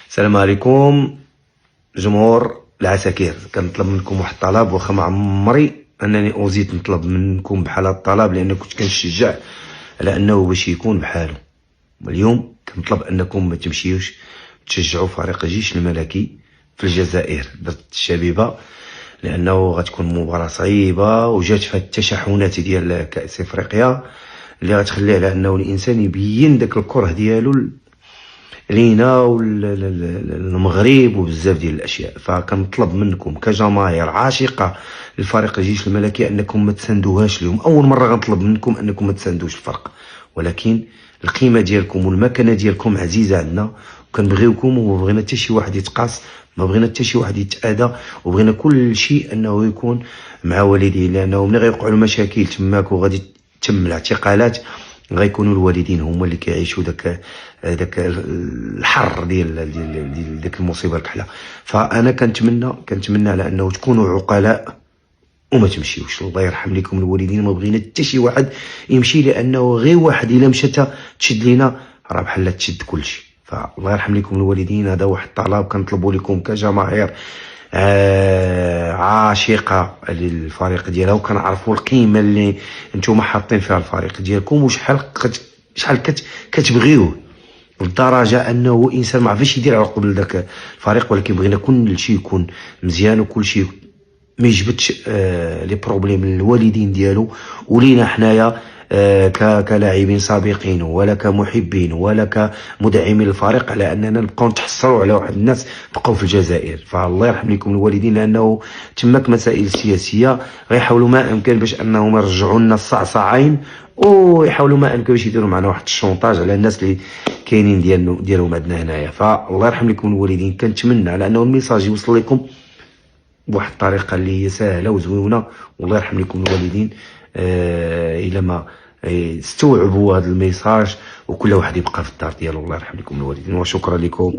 السلام عليكم جمهور العساكر. كنطلب منكم واحد الطلب، واخا ما عمري انني اوزيت نطلب منكم بحال هذا الطلب، لان كنت كنشجع على انه باش يكون بحالو. واليوم كنطلب انكم ما تمشيوش تشجعوا فريق الجيش الملكي في الجزائر ضد الشبيبه، لانه غتكون مباراه صعيبه وجات فيها التشحنات ديال كاس افريقيا اللي غتخلي على انه الانسان يبين داك الكره ديالو لينا والمغرب وبزاف ديال الاشياء. فكنطلب منكم كجماهير عاشقه للفريق الجيش الملكي انكم ما تساندوهاش اليوم. اول مره غنطلب منكم انكم ما تساندوش الفرق، ولكن القيمه ديالكم والمكانه ديالكم عزيزه عندنا، وكنبغيوكم وما بغينا حتى شي واحد يتقاص، ما بغينا حتى شي واحد يتاذى، وبغينا كل شيء انه يكون مع والديه، لانه ملي غيوقعوا المشاكل تماك وغادي تم الاعتقالات غيكونوا الوالدين هما اللي كيعيشوا داك الحر ديال ديك المصيبه الكحله. فانا كنتمنى على انه تكونوا عقلاء وما تمشيوش. الله يرحم لكم الوالدين، ما بغينا حتى شي واحد يمشي، لانه غير واحد الا مشات تشد لينا راه بحال تشد كلشي. فالله يرحم لكم الوالدين. هذا واحد الطلب كنطلبوا لكم كجماهير عاشقه للفريق ديالها، وكنعرفوا القيمه اللي نتوما حاطين فيها الفريق ديالكم، وشحال كتبغيوه لدرجه انه انسان ما عرفش يدير على قبل ذاك الفريق. ولكن بغينا كل شيء يكون مزيان وكل شيء ما يجبدش لي بروبليم للوالدين ديالو ولينا حنايا كلاعبين سابقين ولا كمحبين ولا كمدعمين للفريق، على اننا نبقاو نتحسروا على واحد الناس بقاو في الجزائر. فالله يرحم لكم الوالدين، لانه تماك مسائل سياسيه غيحاولوا ما امكن باش انهم يرجعوا لنا الصعصعين، ويحاولوا ما امكن باش يديروا معنا واحد الشونطاج على الناس اللي كاينين ديالهم عندنا هنايا. فالله يرحم لكم الوالدين. كنتمنى على انه الميساج يوصل لكم بواحد الطريقه اللي هي سهله وزوينه، والله يرحم لكم الوالدين. الى ما استوعبوا هذا الميساج وكل واحد يبقى في الدار ديالو. الله يرحم لكم الوالدين، وشكرا لكم.